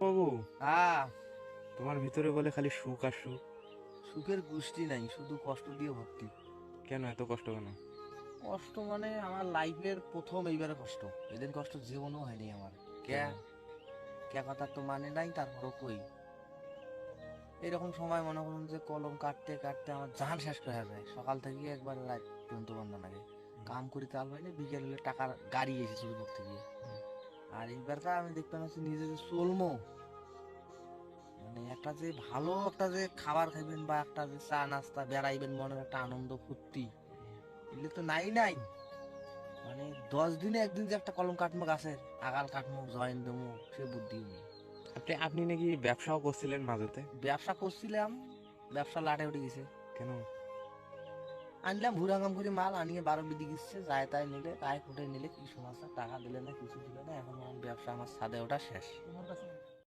বাবু, হ্যাঁ। তোমার ভিতরে বলে খালি সুখ আর সুখ। সুখের গোষ্ঠী নাই, শুধু কষ্ট দিয়ে ভর্তি। কেন এত কষ্ট কেন? কষ্ট মানে আমার লাইফের প্রথম এইবারে কষ্ট। এদিন কষ্ট জীবনও হয়নি আমার। কে কেন? কে কথা তো মানে নাই, তারপরও কই। এরকম সময় মনে করুন যে কলম কাটতে কাটতে আমার জান শেষ হয়ে যায়, সকাল থেকে একবার রাত পর্যন্ত বন্ধ লাগে। কাম করি তাল পাইলে বিকেল হলে টাকার গাড়ি এসে চুরি করতে গিয়ে। আর এইবারকার আমি দেখতাম হচ্ছে নিজে যে চলমো, মানে একটা যে ভালো একটা যে খাবার খাইবেন বা একটা যে চা নাস্তা বেড়াইবেন, মনের একটা আনন্দ ফুর্তি, এগুলো তো নাই নাই। মানে 10 দিনে একদিন যে একটা কলম কাটবো গাছের, আগাল কাটবো, জয়েন দেবো, সে বুদ্ধি নেই। আপনি আপনি নাকি ব্যবসাও করছিলেন মাঝেতে? ব্যবসা করছিলাম, ব্যবসা লাটে উঠে গেছে। কেন? আনলাম ভুরাঙ্গাম করে মাল আনিয়ে 12 বিধি গেছে, যায় তাই নিলে তাই ফুটে নিলে, কি সমস্যা, টাকা দিলে না কিছু দিলে না, এখন আমার ব্যবসা আমার ছাদে ওটা শেষ।